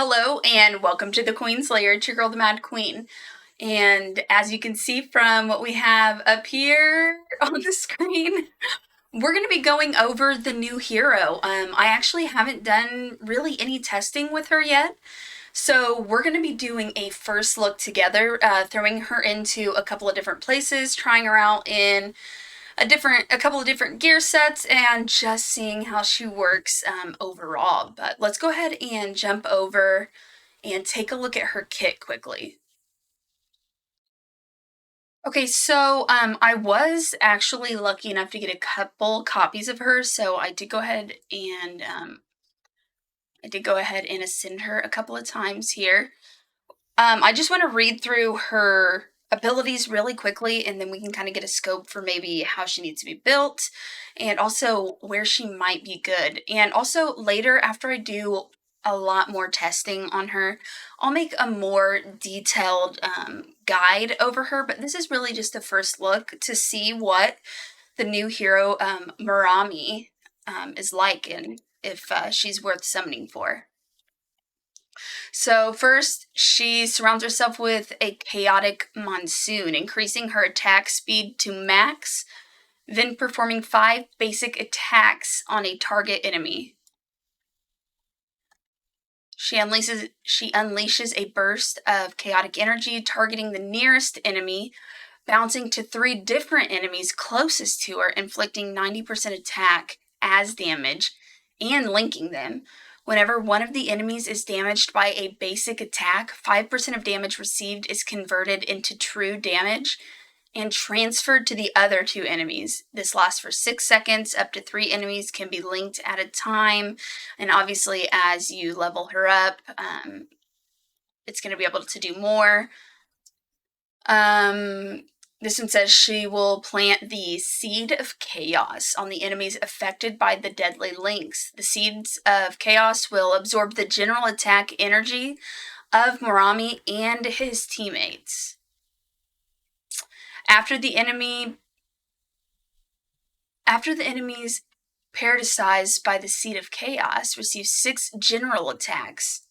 Hello and welcome to the Queen's Lair. It's your girl, the Mad Queen. And as you can see from what we have up here on the screen, we're going to be going over the new hero. I actually haven't done really any testing with her yet. So we're going to be doing a first look together, throwing her into a couple of different places, trying her out in a couple of different gear sets, and just seeing how she works overall. But let's go ahead and jump over and take a look at her kit quickly. Okay, so I was actually lucky enough to get a couple copies of her, so I did go ahead and ascend her a couple of times here. I just want to read through her abilities really quickly, and then we can kind of get a scope for maybe how she needs to be built, and also where she might be good. And also later, after I do a lot more testing on her, I'll make a more detailed guide over her, but this is really just a first look to see what the new hero, Moriami, is like, and if she's worth summoning for. So first, she surrounds herself with a chaotic monsoon, increasing her attack speed to max, then performing 5 basic attacks on a target enemy. She unleashes a burst of chaotic energy, targeting the nearest enemy, bouncing to 3 different enemies closest to her, inflicting 90% attack as damage, and linking them. Whenever one of the enemies is damaged by a basic attack, 5% of damage received is converted into true damage and transferred to the other 2 enemies. This lasts for 6 seconds. Up to 3 enemies can be linked at a time. And obviously, as you level her up, it's going to be able to do more. This one says she will plant the Seed of Chaos on the enemies affected by the deadly links. The Seeds of Chaos will absorb the general attack energy of Moriami and his teammates. After the enemies parasitized by the Seed of Chaos receive 6 general attacks,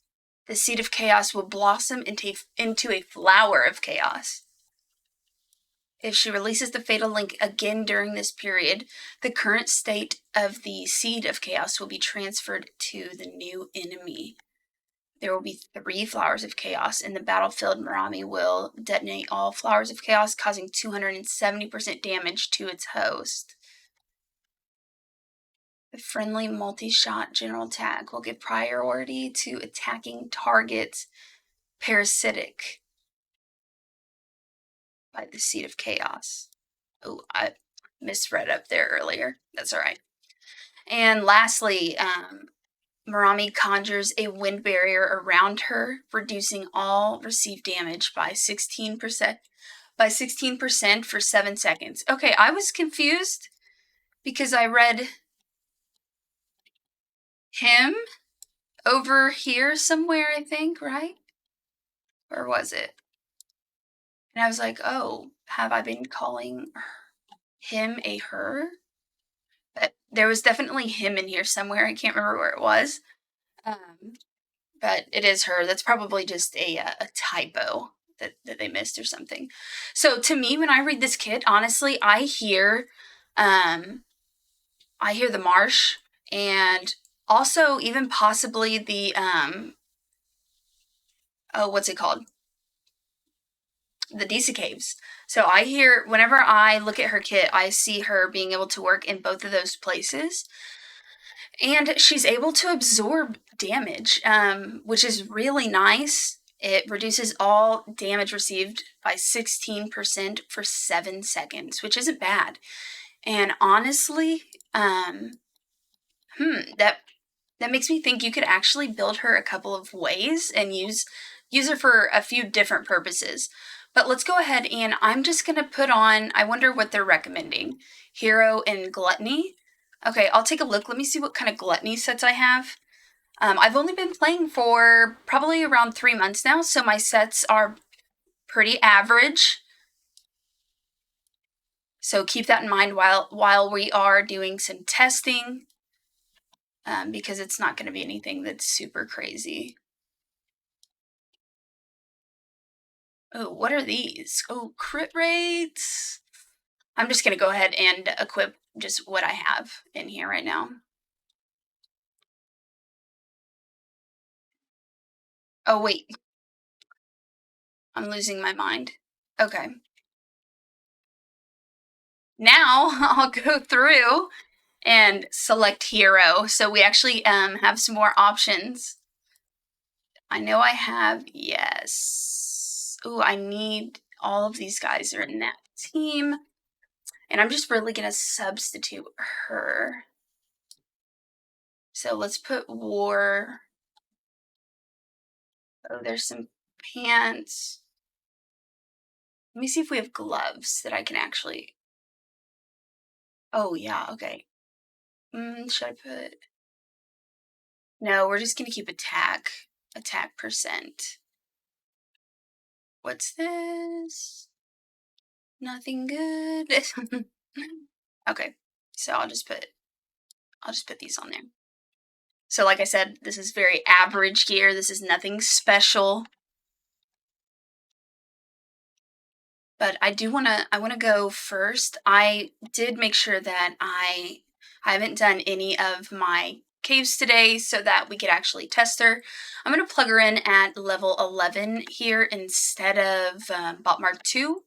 the Seed of Chaos will blossom into a flower of chaos. If she releases the Fatal Link again during this period, the current state of the Seed of Chaos will be transferred to the new enemy. There will be 3 Flowers of Chaos. In the battlefield, Moriami will detonate all Flowers of Chaos, causing 270% damage to its host. The friendly multi-shot general attack will give priority to attacking targets parasitic by the Seed of Chaos. Oh, I misread up there earlier. That's all right. And lastly, Moriami conjures a wind barrier around her, reducing all received damage by 16%. By 16% for 7 seconds. Okay, I was confused because I read him over here somewhere, I think, right? Or was it? And I was like, oh, have I been calling him a her? But there was definitely him in here somewhere. I can't remember where it was. But it is her. That's probably just a typo that they missed or something. So to me, when I read this kit, honestly, I hear the marsh, and also even possibly the what's it called? The Disa Caves. So I hear, whenever I look at her kit, I see her being able to work in both of those places. And she's able to absorb damage, which is really nice. It reduces all damage received by 16% for 7 seconds, which isn't bad. And honestly, that makes me think you could actually build her a couple of ways and use her for a few different purposes. But let's go ahead, and I'm just going to put on, I wonder what they're recommending, Hero and Gluttony. Okay, I'll take a look. Let me see what kind of Gluttony sets I have. I've only been playing for probably around 3 months now, so my sets are pretty average. So keep that in mind while we are doing some testing, because it's not going to be anything that's super crazy. Oh, what are these? Oh, crit rates. I'm just gonna go ahead and equip just what I have in here right now. Oh, wait, I'm losing my mind. Okay. Now I'll go through and select hero. So we actually have some more options. I know I have, yes. Oh, I need all of these guys are in that team. And I'm just really going to substitute her. So let's put war. Oh, there's some pants. Let me see if we have gloves that I can actually. Oh, yeah, okay. Should I put. No, we're just going to keep attack percent. What's this? Nothing good. Okay, so I'll just put these on there. So like I said, this is very average gear. This is nothing special. But I wanna go first. I did make sure that I haven't done any of my caves today so that we could actually test her. I'm gonna plug her in at level 11 here instead of bot mark 2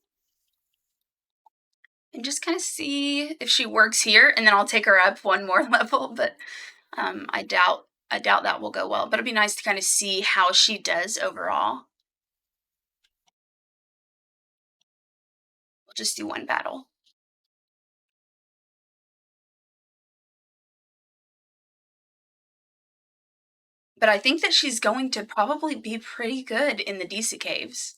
and just kind of see if she works here, and then I'll take her up one more level. But I doubt that will go well. But it'd be nice to kind of see how she does overall. We'll just do one battle. But I think that she's going to probably be pretty good in the Disa caves.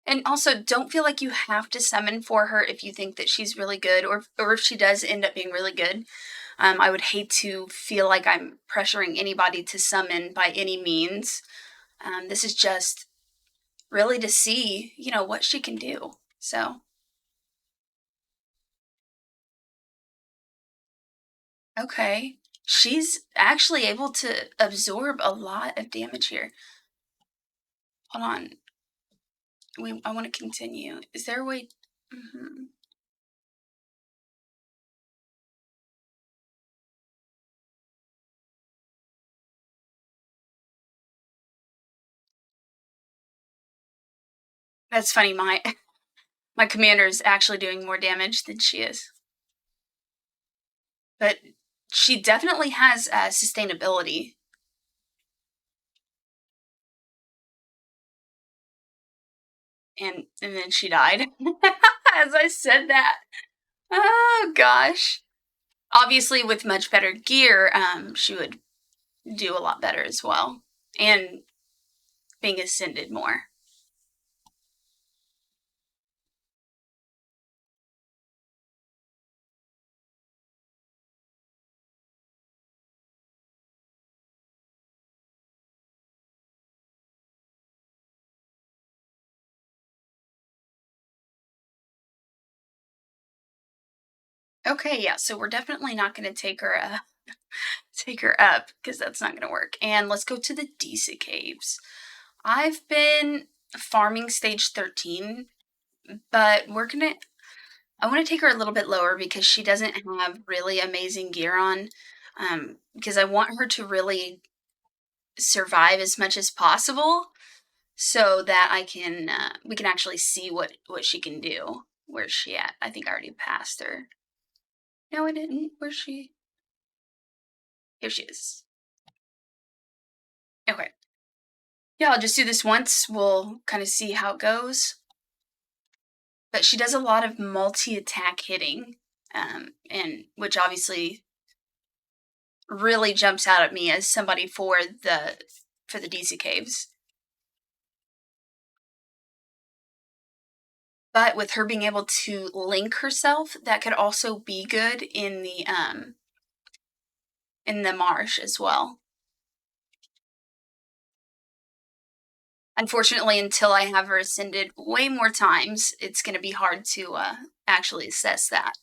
And also, don't feel like you have to summon for her if you think that she's really good, or if she does end up being really good. I would hate to feel like I'm pressuring anybody to summon by any means. This is just really to see, what she can do. So, okay. She's actually able to absorb a lot of damage here. Hold on. I want to continue. Is there a way? Mhm. That's funny. My commander is actually doing more damage than she is, but she definitely has sustainability. And then she died as I said that. Oh gosh. Obviously, with much better gear, she would do a lot better as well, and being ascended more. Okay, yeah. So we're definitely not going to take her up because that's not going to work. And let's go to the Disa caves. I've been farming stage 13, but I want to take her a little bit lower because she doesn't have really amazing gear on. Because I want her to really survive as much as possible so that we can actually see what she can do. Where's she at? I think I already passed her. No, I didn't. Where's she? Here she is. Okay. Yeah, I'll just do this once. We'll kind of see how it goes. But she does a lot of multi-attack hitting, and which obviously really jumps out at me as somebody for the DC caves. But with her being able to link herself, that could also be good in the marsh as well. Unfortunately, until I have her ascended way more times, it's going to be hard to actually assess that.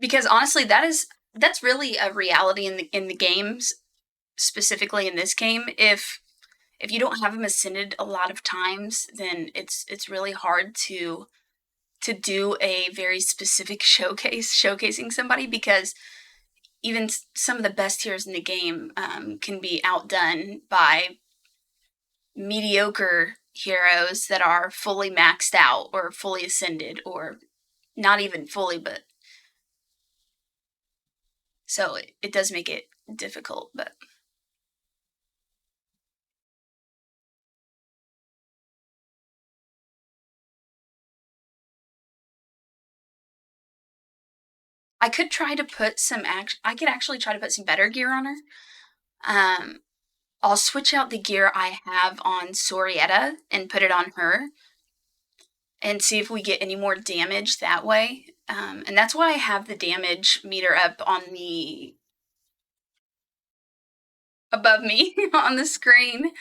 Because honestly, that's really a reality in the games, specifically in this game. If you don't have them ascended a lot of times, then it's really hard to do a very specific showcasing somebody, because even some of the best heroes in the game can be outdone by mediocre heroes that are fully maxed out or fully ascended, or not even fully, but so it does make it difficult. But I could try to put I could actually try to put some better gear on her. Um, I'll switch out the gear I have on Sorietta and put it on her, and see if we get any more damage that way. And that's why I have the damage meter up on the above me on the screen.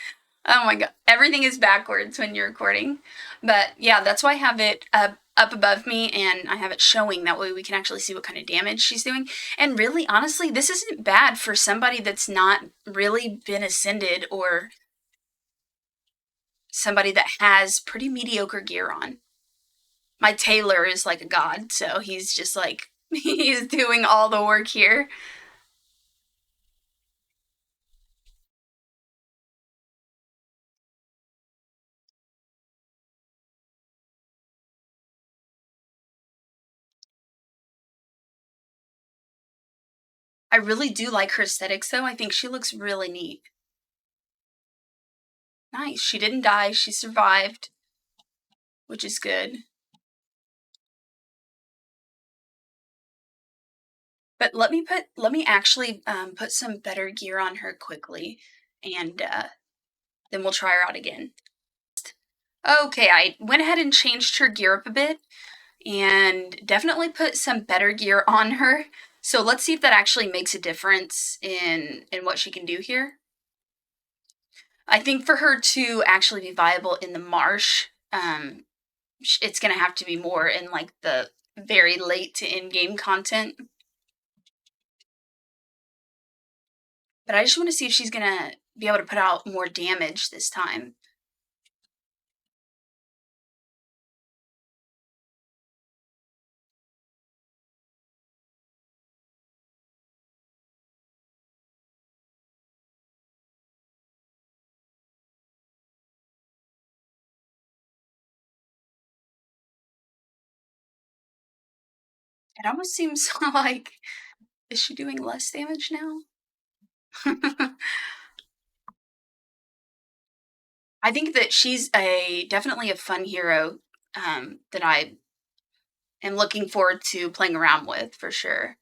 Oh my god, everything is backwards when you're recording. But yeah, that's why I have it up above me, and I have it showing. That way we can actually see what kind of damage she's doing. And really, honestly, this isn't bad for somebody that's not really been ascended, or somebody that has pretty mediocre gear on. My tailor is like a god, so he's just like, he's doing all the work here. I really do like her aesthetics, though. I think she looks really neat. Nice. She didn't die. She survived, which is good. But let me actually put some better gear on her quickly, and then we'll try her out again. Okay, I went ahead and changed her gear up a bit, and definitely put some better gear on her. So let's see if that actually makes a difference in what she can do here. I think for her to actually be viable in the marsh, it's going to have to be more in like the very late to in-game content. But I just want to see if she's going to be able to put out more damage this time. It almost seems like, is she doing less damage now? I think that she's definitely a fun hero that I am looking forward to playing around with for sure.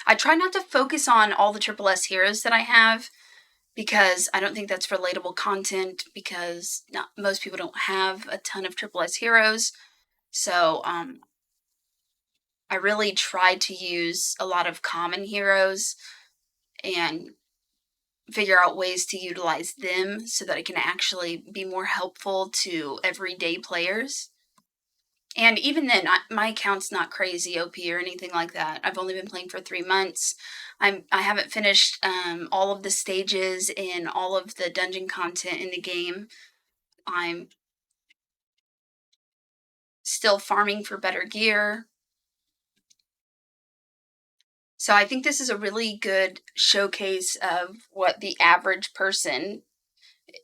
I try not to focus on all the Triple S heroes that I have, because I don't think that's relatable content, because not most people don't have a ton of Triple S heroes. So I really try to use a lot of common heroes and figure out ways to utilize them so that it can actually be more helpful to everyday players. And even then, my account's not crazy OP or anything like that. I've only been playing for 3 months. I haven't finished all of the stages and all of the dungeon content in the game. I'm still farming for better gear. So I think this is a really good showcase of what the average person,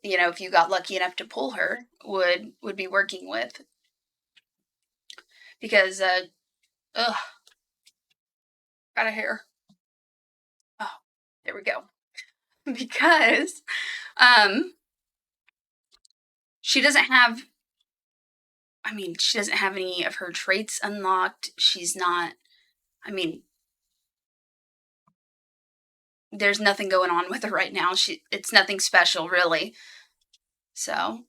you know, if you got lucky enough to pull her, would be working with. Because ugh, got a hair. Oh, there we go. Because she doesn't have, I mean, she doesn't have any of her traits unlocked. She's not, I mean, there's nothing going on with her right now. It's nothing special really. So,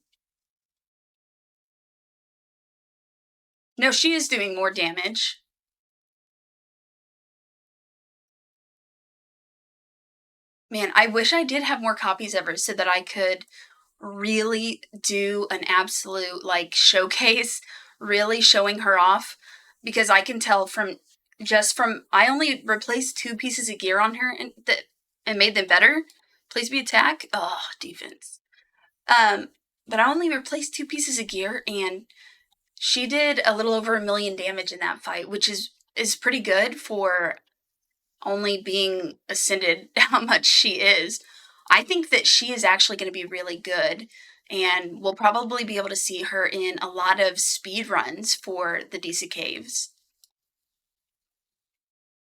no, she is doing more damage. Man, I wish I did have more copies of her so that I could really do an absolute like showcase, really showing her off, because I can tell from I only replaced 2 pieces of gear on her and made them better. Please be attack. Oh, defense. But I only replaced 2 pieces of gear, and she did a little over 1 million damage in that fight, which is pretty good for only being ascended how much she is. I think that she is actually going to be really good, and we'll probably be able to see her in a lot of speed runs for the DC Caves.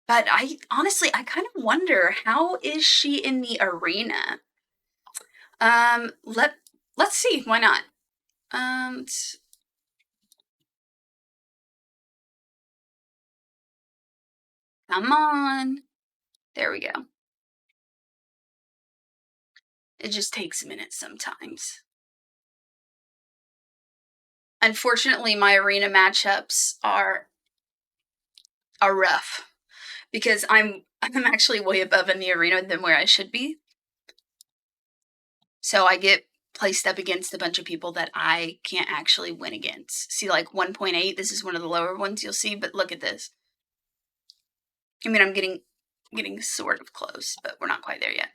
But I honestly, I kind of wonder, how is she in the arena? Um, let let's see, why not? Um, Come on. There we go. It just takes a minute sometimes. Unfortunately, my arena matchups are rough because I'm actually way above in the arena than where I should be. So I get placed up against a bunch of people that I can't actually win against. See, like 1.8, this is one of the lower ones you'll see, but look at this. I mean, I'm getting sort of close, but we're not quite there yet.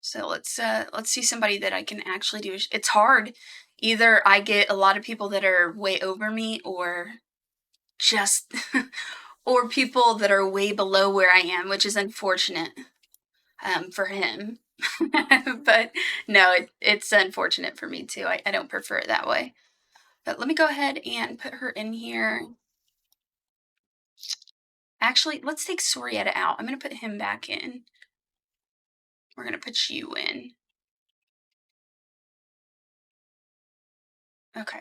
So let's see somebody that I can actually do. It's hard. Either I get a lot of people that are way over me, or just or people that are way below where I am, which is unfortunate for him. But no, it's unfortunate for me too. I don't prefer it that way. But let me go ahead and put her in here. Actually, let's take Sorietta out. I'm going to put him back in. We're going to put you in. Okay.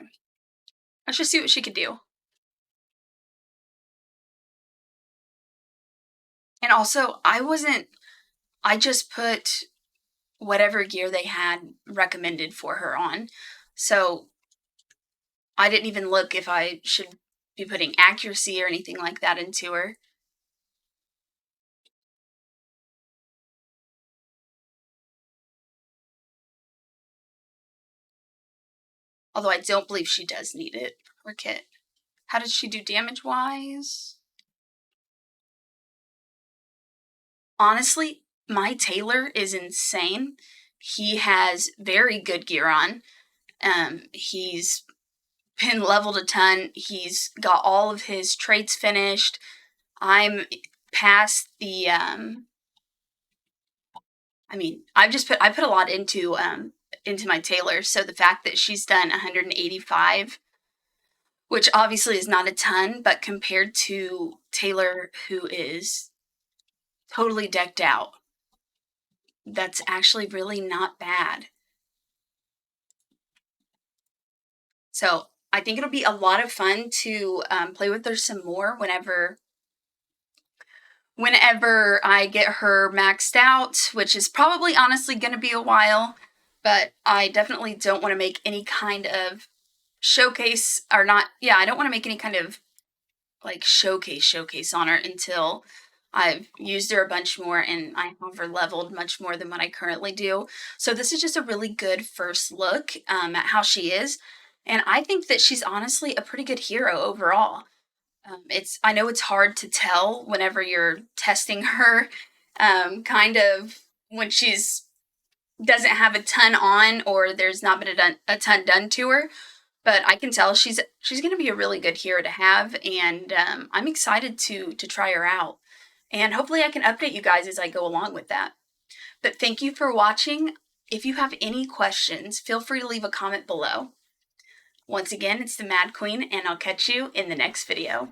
Let's just see what she could do. And also, I just put whatever gear they had recommended for her on. So I didn't even look if I should be putting accuracy or anything like that into her. Although I don't believe she does need it. Her kit. How did she do damage-wise? Honestly, my tailor is insane. He has very good gear on. He's been leveled a ton. He's got all of his traits finished. I'm past the I put a lot into my tailor, so the fact that she's done 185, which obviously is not a ton, but compared to Taylor, who is totally decked out, that's actually really not bad. So I think it'll be a lot of fun to play with her some more whenever I get her maxed out, which is probably honestly going to be a while, but I definitely don't want to make any kind of showcase, or not, yeah, I don't want to make any kind of like showcase on her until I've used her a bunch more and I have her leveled much more than what I currently do. So this is just a really good first look at how she is, and I think that she's honestly a pretty good hero overall. I know it's hard to tell whenever you're testing her, kind of when she's doesn't have a ton on, or there's not been a ton done to her. But I can tell she's going to be a really good hero to have, and I'm excited to try her out. And hopefully I can update you guys as I go along with that. But thank you for watching. If you have any questions, feel free to leave a comment below. Once again, it's the Mad Queen, and I'll catch you in the next video.